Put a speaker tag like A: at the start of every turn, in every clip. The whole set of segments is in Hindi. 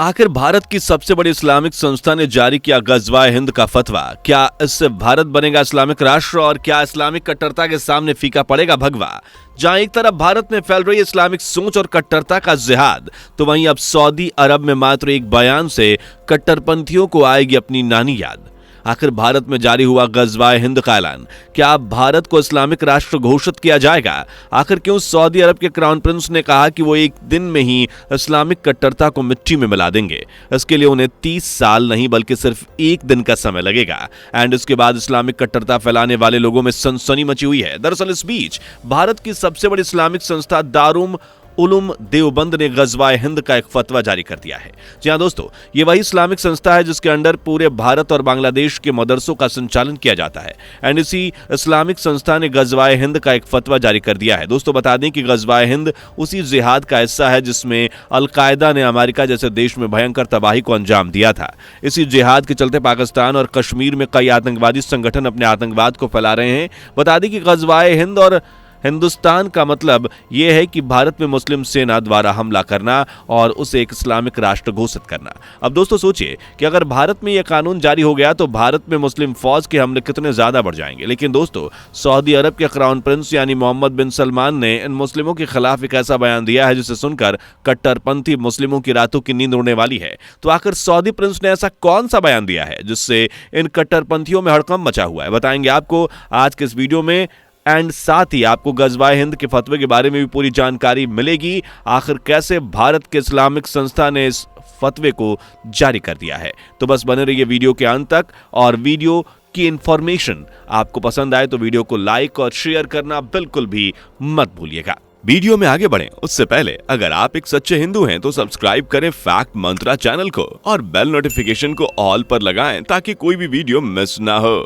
A: आखिर भारत की सबसे बड़ी इस्लामिक संस्था ने जारी किया गजवाए हिंद का फतवा। क्या इससे भारत बनेगा इस्लामिक राष्ट्र और क्या इस्लामिक कट्टरता के सामने फीका पड़ेगा भगवा? जहां एक तरफ भारत में फैल रही इस्लामिक सोच और कट्टरता का जिहाद, तो वहीं अब सऊदी अरब में मात्र एक बयान से कट्टरपंथियों को आएगी अपनी नानी याद। आखिर भारत में जारी हुआ गजवाए हिंद का ऐलान, क्या अब भारत को इस्लामिक राष्ट्र घोषित किया जाएगा? आखिर क्यों सऊदी अरब के क्राउन प्रिंस ने कहा कि वो एक दिन में ही इस्लामिक कट्टरता को मिट्टी में मिला देंगे? इसके लिए उन्हें 30 साल नहीं बल्कि सिर्फ एक दिन का समय लगेगा। एंड इसके बाद इस्लामिक कट्टरता फैलाने वाले लोगों में सनसनी मची हुई है। दरअसल इस बीच भारत की सबसे बड़ी इस्लामिक संस्था दारुल उलूम देवबंद ने गजवाए हिंद का एक फतवा जारी कर दिया है। जी हां दोस्तों, ये वही इस्लामिक संस्था है जिसके अंडर पूरे भारत और बांग्लादेश के मदरसों का संचालन किया जाता है। एंड इसी इस्लामिक संस्था ने गजवाए हिंद का एक फतवा जारी कर दिया है। दोस्तों बता दें कि गजवाए हिंद उसी जिहाद का हिस्सा है जिसमें अलकायदा ने अमेरिका जैसे देश में भयंकर तबाही को अंजाम दिया था। इसी जिहाद के चलते पाकिस्तान और कश्मीर में कई आतंकवादी संगठन अपने आतंकवाद को फैला रहे हैं। बता दें कि गजवाए हिंद और हिंदुस्तान का मतलब यह है कि भारत में मुस्लिम सेना द्वारा हमला करना और उसे एक इस्लामिक राष्ट्र घोषित करना। अब दोस्तों सोचिए कि अगर भारत में यह कानून जारी हो गया तो भारत में मुस्लिम फौज के हमले कितने ज्यादा बढ़ जाएंगे। लेकिन दोस्तों सऊदी अरब के क्राउन प्रिंस यानी मोहम्मद बिन सलमान ने इन मुस्लिमों के खिलाफ एक ऐसा बयान दिया है जिसे सुनकर कट्टरपंथी मुस्लिमों की रातों की नींद उड़ने वाली है। तो आखिर सऊदी प्रिंस ने ऐसा कौन सा बयान दिया है जिससे इन कट्टरपंथियों में हड़कंप मचा हुआ है, बताएंगे आपको आज के इस वीडियो में। एंड साथ ही आपको गजवाए हिंद के फतवे के बारे में भी पूरी जानकारी मिलेगी। आखिर कैसे भारत के इस्लामिक संस्था ने इस फतवे को जारी कर दिया है। तो बस बने रहिए वीडियो के अंत तक, और वीडियो की इंफॉर्मेशन आपको पसंद आए तो वीडियो को लाइक और शेयर करना बिल्कुल भी मत भूलिएगा। वीडियो में आगे बढ़ें उससे पहले अगर आप एक सच्चे हिंदू हैं तो सब्सक्राइब करें फैक्ट मंत्रा चैनल को और बेल नोटिफिकेशन को ऑल पर लगाएं ताकि कोई भी वीडियो मिस ना हो।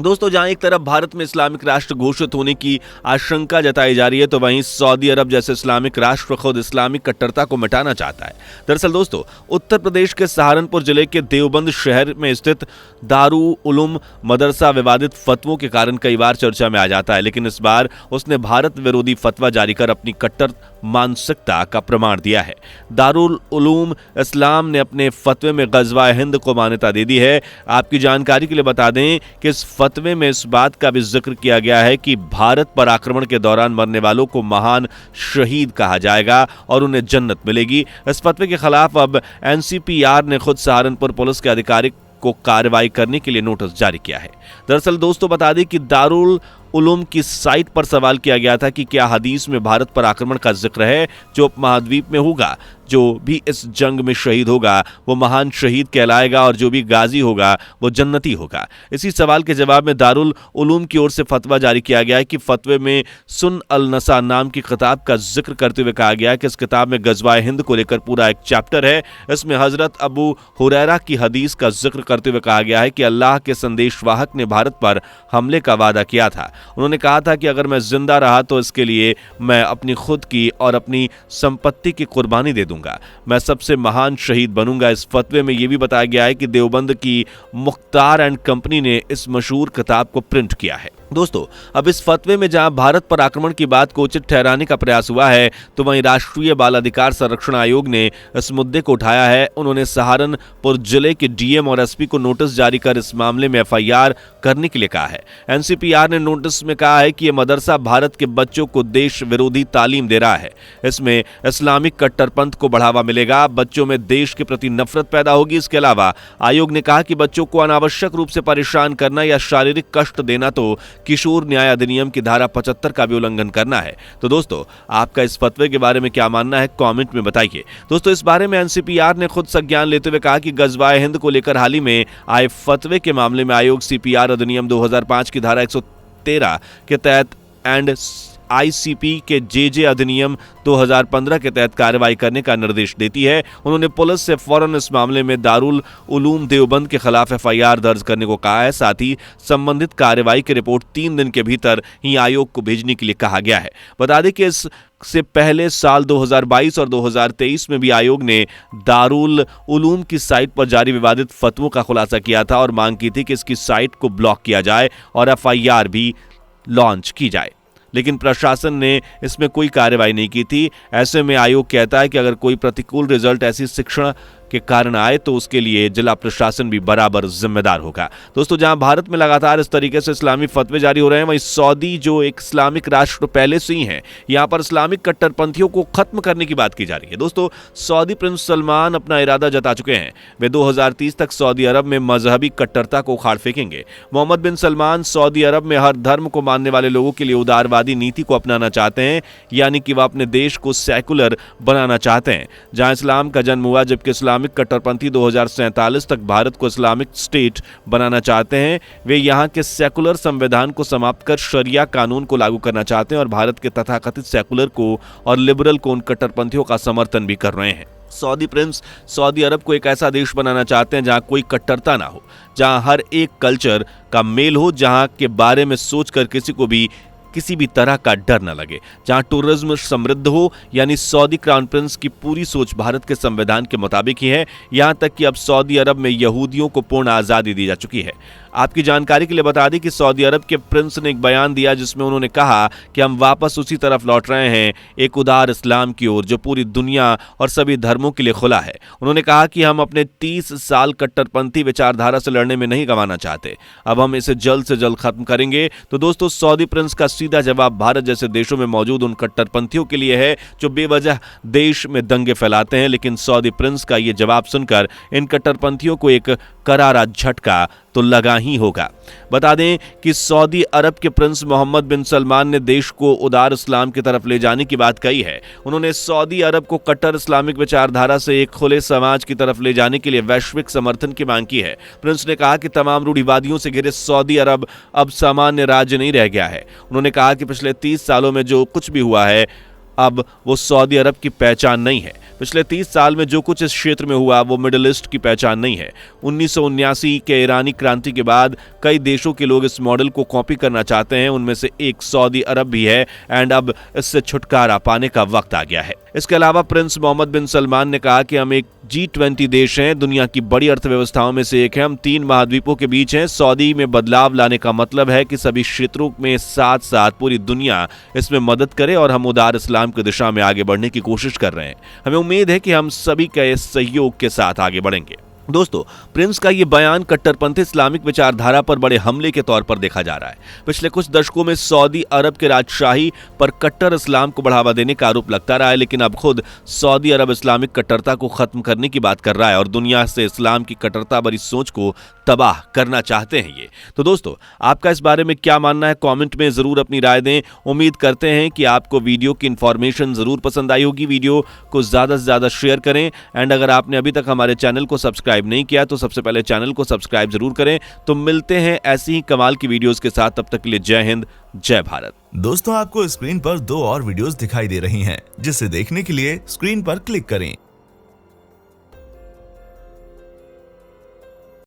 A: दोस्तों जहां एक तरफ भारत में इस्लामिक राष्ट्र घोषित होने की आशंका जताई जा रही है तो वहीं सऊदी अरब जैसे इस्लामिक राष्ट्र खुद इस्लामिक कट्टरता को मिटाना चाहता है। दरअसल दोस्तों उत्तर प्रदेश के सहारनपुर जिले के देवबंद शहर में स्थित दारुल उलूम मदरसा विवादित फतवों के कारण कई बार चर्चा में आ जाता है, लेकिन इस बार उसने भारत विरोधी फतवा जारी कर अपनी कट्टर मानसिकता का प्रमाण दिया है। दारुल उलूम इस्लाम ने अपने फतवे में गजवाए हिंद को मान्यता दे दी है। आपकी जानकारी के लिए बता दें कि इस फतवे में इस बात का भी जिक्र किया गया है कि भारत पर आक्रमण के दौरान मरने वालों को महान शहीद कहा जाएगा और उन्हें जन्नत मिलेगी। इस फतवे के खिलाफ अब एनसीपीआर ने खुद सहारनपुर पुलिस के अधिकारी को कार्रवाई करने के लिए नोटिस जारी किया है। दरअसल दोस्तों बता दें कि दारुल उलूम की साइट पर सवाल किया गया था कि क्या हदीस में भारत पर आक्रमण का जिक्र है? जो उपमहाद्वीप में होगा, जो भी इस जंग में शहीद होगा वो महान शहीद कहलाएगा और जो भी गाजी होगा वो जन्नती होगा। इसी सवाल के जवाब में दारुल उलूम की ओर से फतवा जारी किया गया है कि फतवे में सुन अल नसा नाम की किताब का जिक्र करते हुए कहा गया है कि इस किताब में गजवाए हिंद को लेकर पूरा एक चैप्टर है। इसमें हजरत अबू हुरैरा की हदीस का जिक्र करते हुए कहा गया है कि अल्लाह के संदेशवाहक ने भारत पर हमले का वादा किया था। उन्होंने कहा था कि अगर मैं जिंदा रहा तो इसके लिए मैं अपनी खुद की और अपनी संपत्ति की कुर्बानी दे दूंगा, मैं सबसे महान शहीद बनूंगा। इस फतवे में यह भी बताया गया है कि देवबंद की मुख्तार एंड कंपनी ने इस मशहूर किताब को प्रिंट किया है। दोस्तों अब इस फतवे में जहां भारत पर आक्रमण की बात को उचित ठहराने का प्रयास हुआ है तो वहीं राष्ट्रीय बाल अधिकार संरक्षण आयोग ने इस मुद्दे को उठाया है। उन्होंने सहारनपुर जिले के डीएम और एसपी को नोटिस जारी कर इस मामले में एफआईआर करने के लिए कहा है। एनसीपीआर ने नोटिस में कहा है कि यह मदरसा भारत के बच्चों को देश विरोधी तालीम दे रहा है। इसमें इस्लामिक कट्टरपंथ को बढ़ावा मिलेगा, बच्चों में देश के प्रति नफरत पैदा होगी। इसके अलावा आयोग ने कहा कि बच्चों को अनावश्यक रूप से परेशान करना या शारीरिक कष्ट देना तो किशोर न्याय अधिनियम की धारा 75 का भी उल्लंघन करना है। तो दोस्तों आपका इस फतवे के बारे में क्या मानना है कमेंट में बताइए। दोस्तों इस बारे में एनसीपीआर ने खुद संज्ञान लेते हुए कहा कि गजवाए हिंद को लेकर हाल ही में आए फतवे के मामले में आयोग सीपीआर अधिनियम 2005 की धारा 113 के तहत एंड आईसीपी के जेजे अधिनियम 2015 के तहत कार्रवाई करने का निर्देश देती है। उन्होंने पुलिस से फौरन इस मामले में दारुल उलूम देवबंद के खिलाफ एफआईआर दर्ज करने को कहा है। साथ ही संबंधित कार्रवाई की रिपोर्ट 3 दिन के भीतर ही आयोग को भेजने के लिए कहा गया है। बता दें कि इससे पहले साल 2022 और 2023 में भी आयोग ने दारुल उलूम की साइट पर जारी विवादित फतवों का खुलासा किया था और मांग की थी कि इसकी साइट को ब्लॉक किया जाए और एफआईआर भी लॉन्च की जाए, लेकिन प्रशासन ने इसमें कोई कार्रवाई नहीं की थी। ऐसे में आयोग कहता है कि अगर कोई प्रतिकूल रिजल्ट ऐसी शिक्षण के कारण आए तो उसके लिए जिला प्रशासन भी बराबर जिम्मेदार होगा। दोस्तों, जहां भारत में लगातार इस तरीके से इस्लामी फतवे जारी हो रहे हैं, वहीं सऊदी जो एक इस्लामिक राष्ट्र पहले से ही है, यहां पर इस्लामिक कट्टरपंथियों को खत्म करने की बात की जा रही है। दोस्तों, सऊदी प्रिंस सलमान अपना इरादा जता चुके हैं। वे 2030 तक सऊदी अरब में मजहबी कट्टरता को उखाड़ फेंकेंगे। मोहम्मद बिन सलमान सऊदी अरब में हर धर्म को मानने वाले लोगों के लिए उदारवादी नीति को अपनाना चाहते हैं, यानी कि वह अपने देश को सेकुलर बनाना चाहते हैं, जहां इस्लाम का जन्म हुआ, जबकि इस्लामिक कट्टरपंथी 2047 तक भारत को इस्लामिक स्टेट बनाना चाहते हैं। वे यहां के सेकुलर संविधान को समाप्त कर शरिया कानून को लागू करना चाहते हैं और भारत के तथाकथित सेकुलर को और लिबरल को उन कट्टरपंथियों का समर्थन भी कर रहे हैं। सऊदी प्रिंस सऊदी अरब को एक ऐसा देश बनाना चाहते हैं जहां कोई कट्टरता ना हो, जहां हर एक कल्चर का मेल हो, जहां के बारे में सोचकर किसी को भी किसी भी तरह का डर न लगे, जहां टूरिज्म समृद्ध हो, यानी सऊदी क्राउन प्रिंस की पूरी सोच भारत के संविधान के मुताबिक ही है। यहां तक कि अब सऊदी अरब में यहूदियों को पूर्ण आजादी दी जा चुकी है। आपकी जानकारी के लिए बता दें कि सऊदी अरब के प्रिंस ने एक बयान दिया जिसमें उन्होंने कहा कि हम वापस उसी तरफ लौट रहे हैं, एक उदार इस्लाम की ओर जो पूरी दुनिया और सभी धर्मों के लिए खुला है। उन्होंने कहा कि हम अपने 30 साल कट्टरपंथी विचारधारा से लड़ने में नहीं गंवाना चाहते, अब हम इसे जल्द से जल्द खत्म करेंगे। तो दोस्तों, सऊदी प्रिंस का सीधा जवाब भारत जैसे देशों में मौजूद उन कट्टरपंथियों के लिए है जो बेवजह देश में दंगे फैलाते हैं। लेकिन सऊदी प्रिंस का यह जवाब सुनकर इन कट्टरपंथियों को एक करारा झटका तो लगा ही होगा। बता दें कि सऊदी अरब के प्रिंस मोहम्मद बिन सलमान ने देश को उदार इस्लाम की तरफ ले जाने की बात कही है। उन्होंने सऊदी अरब को कट्टर इस्लामिक विचारधारा से एक खुले समाज की तरफ ले जाने के लिए वैश्विक समर्थन की मांग की है। प्रिंस ने कहा कि तमाम रूढ़िवादियों से घिरे सऊदी अरब अब सामान्य राज्य नहीं रह गया है। उन्होंने कहा कि पिछले 30 सालों में जो कुछ भी हुआ है, अब वो सऊदी अरब की पहचान नहीं है। पिछले 30 साल में जो कुछ इस क्षेत्र में हुआ वो मिडिल ईस्ट की पहचान नहीं है। 1979 के ईरानी क्रांति के बाद कई देशों के लोग इस मॉडल को कॉपी करना चाहते हैं, उनमें से एक सऊदी अरब भी है एंड अब इससे छुटकारा पाने का वक्त आ गया है। इसके अलावा प्रिंस मोहम्मद बिन सलमान ने कहा कि हम एक G20 देश हैं, दुनिया की बड़ी अर्थव्यवस्थाओं में से एक है, हम 3 महाद्वीपों के बीच हैं। सऊदी में बदलाव लाने का मतलब है कि सभी क्षेत्रों में साथ साथ पूरी दुनिया इसमें मदद करे और हम उदार इस्लाम की दिशा में आगे बढ़ने की कोशिश कर रहे हैं। हमें उम्मीद है कि हम सभी के सहयोग के साथ आगे बढ़ेंगे। दोस्तों, प्रिंस का ये बयान कट्टरपंथी इस्लामिक विचारधारा पर बड़े हमले के तौर पर देखा जा रहा है। पिछले कुछ दशकों में सऊदी अरब के राजशाही पर कट्टर इस्लाम को बढ़ावा देने का आरोप लगता रहा है, लेकिन अब खुद सऊदी अरब इस्लामिक कट्टरता को खत्म करने की बात कर रहा है और दुनिया से इस्लाम की कट्टरता भरी सोच को तबाह करना चाहते हैं ये। तो दोस्तों, आपका इस बारे में क्या मानना है? कमेंट में जरूर अपनी राय दें। उम्मीद करते हैं कि आपको वीडियो की इंफॉर्मेशन जरूर पसंद आई होगी। वीडियो को ज्यादा से ज्यादा शेयर करें एंड अगर आपने अभी तक हमारे चैनल को सब्सक्राइब नहीं किया तो सबसे पहले चैनल को सब्सक्राइब जरूर करें। तो मिलते हैं ऐसी ही कमाल की वीडियोस के साथ, तब तक के लिए जय हिंद, जय भारत।
B: दोस्तों, आपको स्क्रीन पर 2 और वीडियोस दिखाई दे रही हैं, जिसे देखने के लिए स्क्रीन पर क्लिक करें।